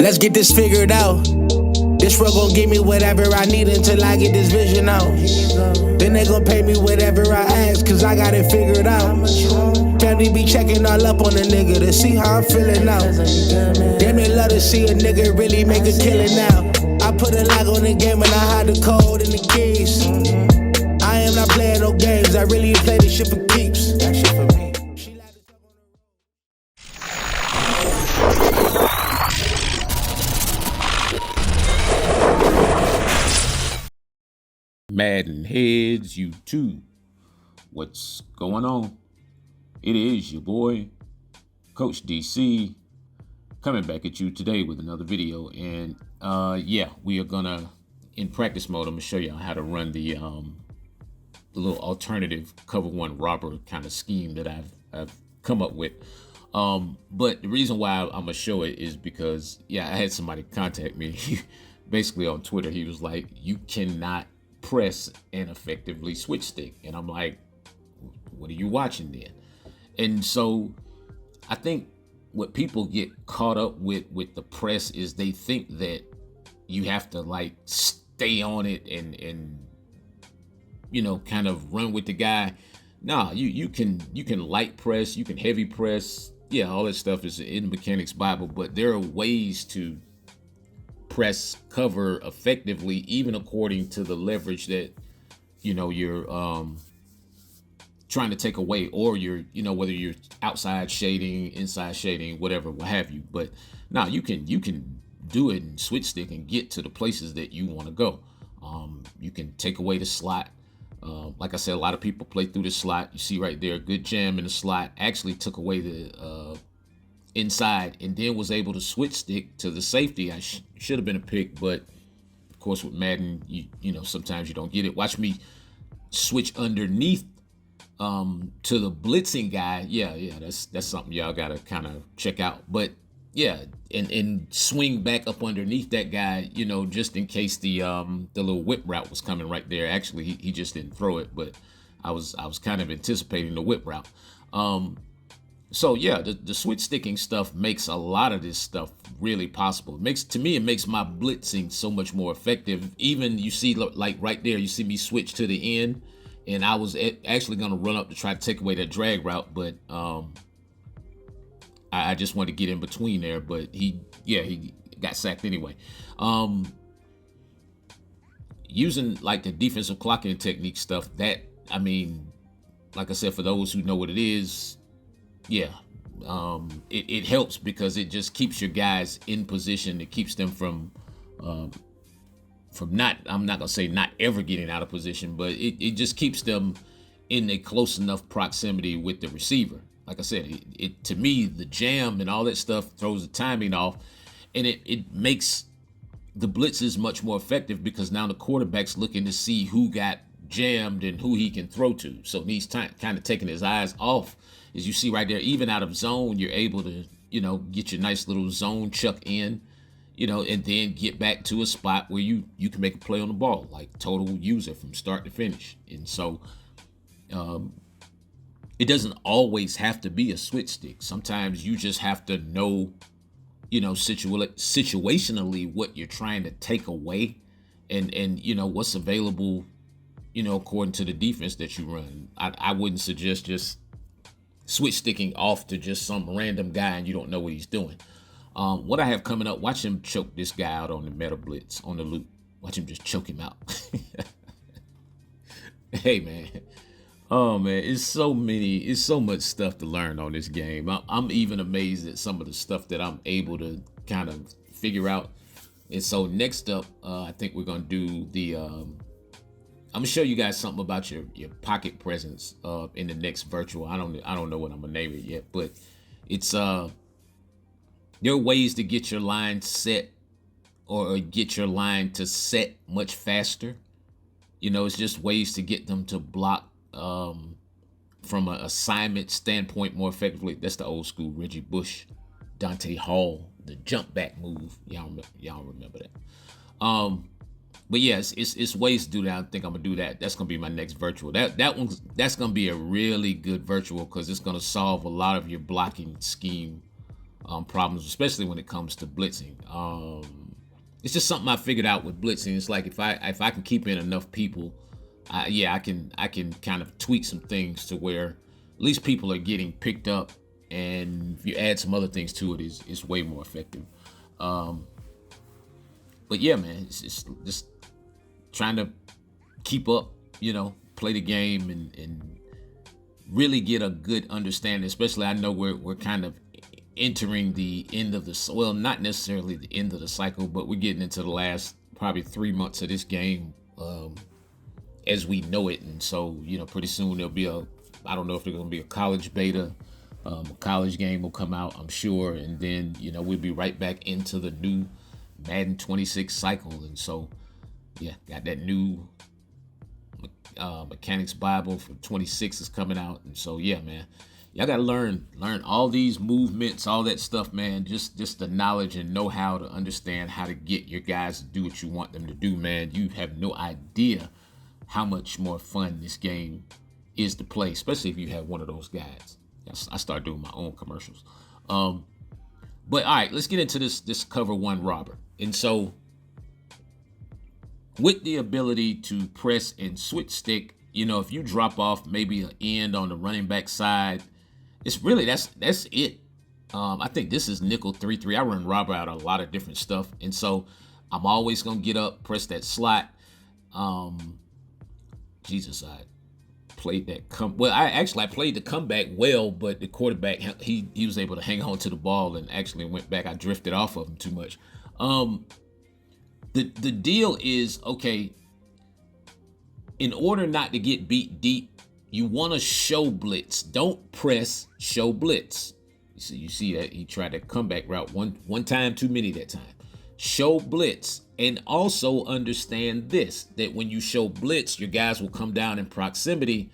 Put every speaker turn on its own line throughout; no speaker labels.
Let's get this figured out. This world gon' give me whatever I need until I get this vision out. Then they gon' pay me whatever I ask, cause I got it figured out. Family be checking all up on a nigga to see how I'm feeling now. Damn, they love to see a nigga really make a killing now. I put a lock on the game and I hide the code and the keys. I am not playing no games, I really play this shit for keeps. That shit for me.
MaddenHeadz, you too. What's going on? It is your boy, Coach DC, coming back at you today with another video. And yeah, we are gonna, in practice mode, I'm gonna show y'all how to run the little alternative cover one robber kind of scheme that I've come up with. But the reason why I'm gonna show it is because, yeah, I had somebody contact me basically on Twitter. He was like, you cannot press and effectively switch stick. And I'm like, what are you watching then? And so I think what people get caught up with the press is they think that you have to like stay on it and you know, kind of run with the guy. Nah, you can light press, you can heavy press. Yeah, all that stuff is in the mechanics Bible, but there are ways to press cover effectively, even according to the leverage that, you know, you're trying to take away, or you're, you know, whether you're outside shading, inside shading, whatever, what have you. But now you can do it and switch stick and get to the places that you want to go. You can take away the slot. Like I said, a lot of people play through the slot. You see right there, good jam in the slot. Actually took away the inside and then was able to switch stick to the safety. I should have been a pick, but of course with Madden, you know, sometimes you don't get it. Watch me switch underneath to the blitzing guy. Yeah, that's something y'all gotta kind of check out. But yeah, and swing back up underneath that guy, you know, just in case the little whip route was coming right there. Actually, he just didn't throw it, but I was kind of anticipating the whip route. So yeah, the switch sticking stuff makes a lot of this stuff really possible. It makes my blitzing so much more effective. Even you see, like right there, you see me switch to the end, and I was actually gonna run up to try to take away that drag route, but I just wanted to get in between there. But he got sacked anyway. Using like the defensive clocking technique stuff, that, I mean, like I said, for those who know what it is, yeah, it helps because it just keeps your guys in position. It keeps them from not, I'm not gonna say not ever getting out of position, but it just keeps them in a close enough proximity with the receiver. Like I said, it to me, the jam and all that stuff throws the timing off, and it makes the blitzes much more effective because now the quarterback's looking to see who got jammed and who he can throw to. So he's kind of taking his eyes off. As you see right there, even out of zone, you're able to, you know, get your nice little zone chuck in, you know, and then get back to a spot where you can make a play on the ball, like total user from start to finish. And so it doesn't always have to be a switch stick. Sometimes you just have to know, you know, situationally what you're trying to take away, and you know what's available, you know, according to the defense that you run. I wouldn't suggest just switch sticking off to just some random guy and you don't know what he's doing. What I have coming up, watch him choke this guy out on the meta blitz, on the loop. Watch him just choke him out. Hey man, oh man, it's so much stuff to learn on this game. I'm even amazed at some of the stuff that I'm able to kind of figure out. And so next up, I think we're gonna do the I'm gonna show you guys something about your pocket presence in the next virtual. I don't know what I'm gonna name it yet, but it's there are ways to get your line set or get your line to set much faster. You know, it's just ways to get them to block from an assignment standpoint more effectively. That's the old school Reggie Bush, Dante Hall, the jump back move. Y'all remember that. But yes, it's ways to do that. I think I'm gonna do that. That's gonna be my next virtual. That's gonna be a really good virtual because it's gonna solve a lot of your blocking scheme problems, especially when it comes to blitzing. It's just something I figured out with blitzing. It's like if I can keep in enough people, I can kind of tweak some things to where at least people are getting picked up, and if you add some other things to it, it's way more effective. But yeah, man, it's just trying to keep up, play the game and really get a good understanding. Especially, I know we're kind of entering the end of the, well, not necessarily the end of the cycle, but we're getting into the last probably 3 months of this game as we know it. And so, pretty soon there'll be I don't know if there's going to be a college beta, a college game will come out, I'm sure. And then, we'll be right back into the new Madden 26 cycle. And so, yeah, got that new mechanics Bible for 26 is coming out. And so, yeah, man, y'all got to learn all these movements, all that stuff, man. Just the knowledge and know-how to understand how to get your guys to do what you want them to do, man. You have no idea how much more fun this game is to play, especially if you have one of those guys. I start doing my own commercials. But all right, let's get into this cover one robber. And so with the ability to press and switch stick, if you drop off maybe an end on the running back side, it's really, that's it. I think this is nickel 3-3. I run robber out a lot of different stuff. And so I'm always going to get up, press that slot. I played that I played the comeback well, but the quarterback, he was able to hang on to the ball and actually went back. I drifted off of him too much. The deal is, okay, in order not to get beat deep, you want to show blitz. Don't press, show blitz. You see that he tried that comeback route one time too many that time. Show blitz. And also understand this, that when you show blitz, your guys will come down in proximity.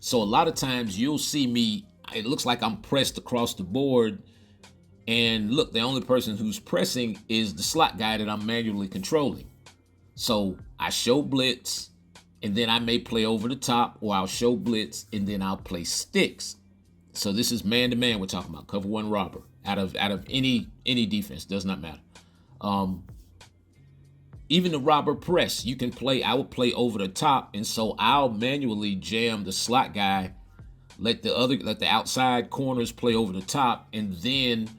So a lot of times you'll see me, it looks like I'm pressed across the board. And look, the only person who's pressing is the slot guy that I'm manually controlling. So I show blitz, and then I may play over the top, or I'll show blitz, and then I'll play sticks. So this is man-to-man we're talking about, cover one robber. Out of any defense, does not matter. Even the robber press, you can play, I would play over the top, and so I'll manually jam the slot guy, let the outside corners play over the top, and then,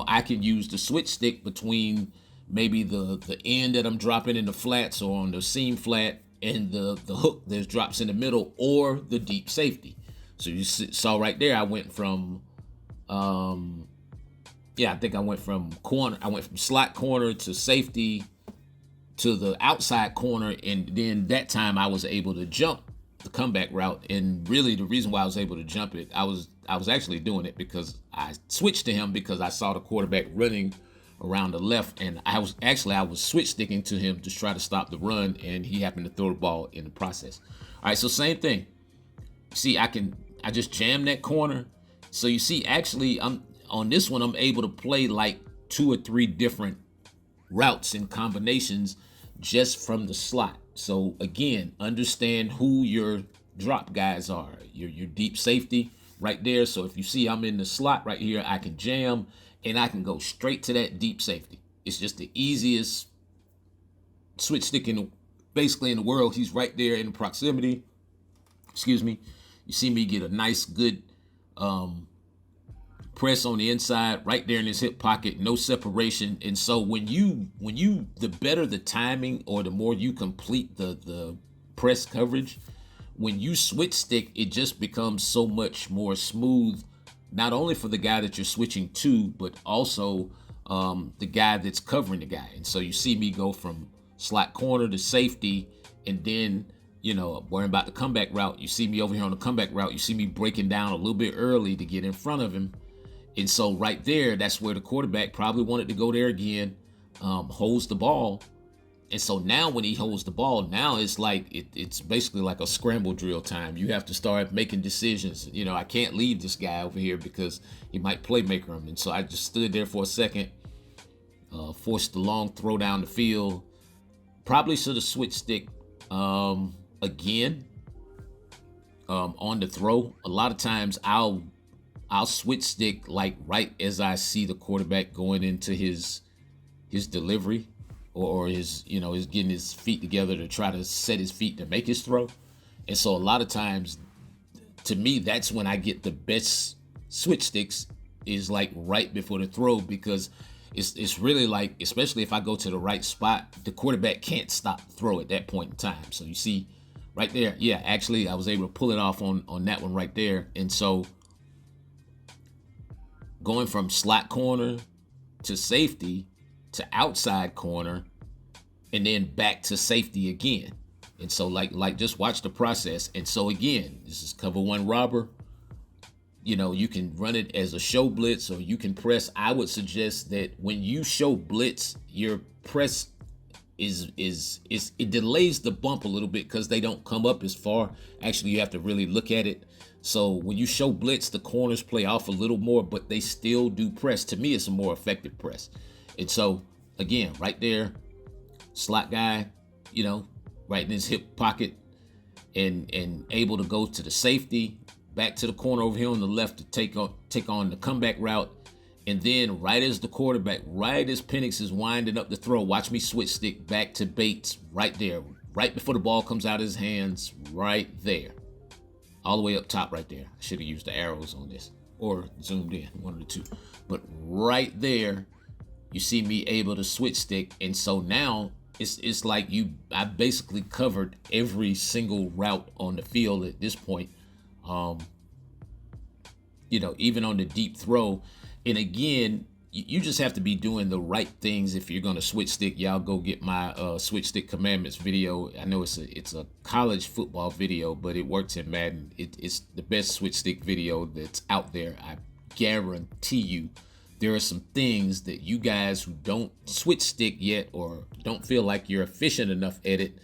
I can use the switch stick between maybe the end that I'm dropping in the flats or on the seam flat and the hook that drops in the middle, or the deep safety. So you saw right there, I went from, I think I went from slot corner to safety to the outside corner, and then that time I was able to jump the comeback route. And really the reason why I was able to jump it, I was actually doing it because I switched to him because I saw the quarterback running around the left, and I was switch sticking to him to try to stop the run, and he happened to throw the ball in the process. All right, so same thing. See, I just jammed that corner. So you see, actually, on this one, I'm able to play like 2 or 3 different routes and combinations just from the slot. So again, understand who your drop guys are. Your deep safety right there. So if you see I'm in the slot right here, I can jam and I can go straight to that deep safety. It's just the easiest switch stick basically in the world. He's right there in proximity. Excuse me. You see me get a nice good press on the inside, right there in his hip pocket, no separation. And so when you the better the timing, or the more you complete the press coverage, when you switch stick, it just becomes so much more smooth, not only for the guy that you're switching to, but also the guy that's covering the guy. And so you see me go from slot corner to safety, and then, worrying about the comeback route. You see me over here on the comeback route. You see me breaking down a little bit early to get in front of him. And so right there, that's where the quarterback probably wanted to go there again, holds the ball. And so now when he holds the ball, now it's like, it's basically like a scramble drill time. You have to start making decisions. I can't leave this guy over here because he might playmaker him. And so I just stood there for a second, forced the long throw down the field. Probably should have switched stick again on the throw. A lot of times I'll I'll switch stick like right as I see the quarterback going into his delivery, or his, is getting his feet together to try to set his feet to make his throw. And so a lot of times, to me, that's when I get the best switch sticks, is like right before the throw, because it's really like, especially if I go to the right spot, the quarterback can't stop the throw at that point in time. So you see right there, yeah, actually I was able to pull it off on that one right there. And so going from slot corner to safety to outside corner and then back to safety again. And so like just watch the process. And so again, this is cover one robber. You can run it as a show blitz, or you can press. I would suggest that when you show blitz, your press it delays the bump a little bit because they don't come up as far. Actually, you have to really look at it. So when you show blitz, the corners play off a little more, but they still do press. To me, it's a more effective press. And so again, right there, slot guy, right in his hip pocket, and able to go to the safety, back to the corner over here on the left to take on the comeback route. And then right as the quarterback, right as Penix is winding up the throw, watch me switch stick back to Bates right there, right before the ball comes out of his hands, right there. All the way up top right there. I should have used the arrows on this or zoomed in, one of the two. But right there, you see me able to switch stick. And so now it's like I basically covered every single route on the field at this point. Even on the deep throw. And again, you just have to be doing the right things if you're going to switch stick. Y'all go get my switch stick commandments video. I know it's a college football video, but it works in Madden. It's the best switch stick video that's out there. I guarantee you there are some things that you guys who don't switch stick yet, or don't feel like you're efficient enough at it,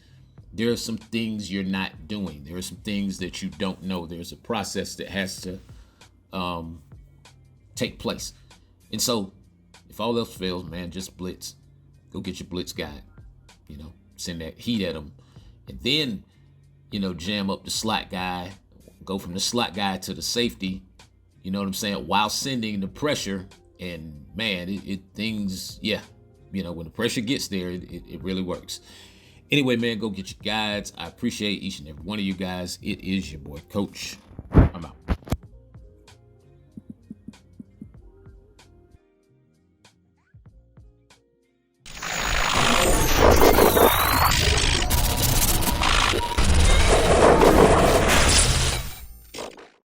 there are some things you're not doing. There are some things that you don't know. There's a process that has to take place. And so if all else fails, man, just blitz. Go get your blitz guide. Send that heat at them. And then, jam up the slot guy. Go from the slot guy to the safety. You know what I'm saying? While sending the pressure. And man, things, yeah. When the pressure gets there, it really works. Anyway, man, go get your guides. I appreciate each and every one of you guys. It is your boy, Coach.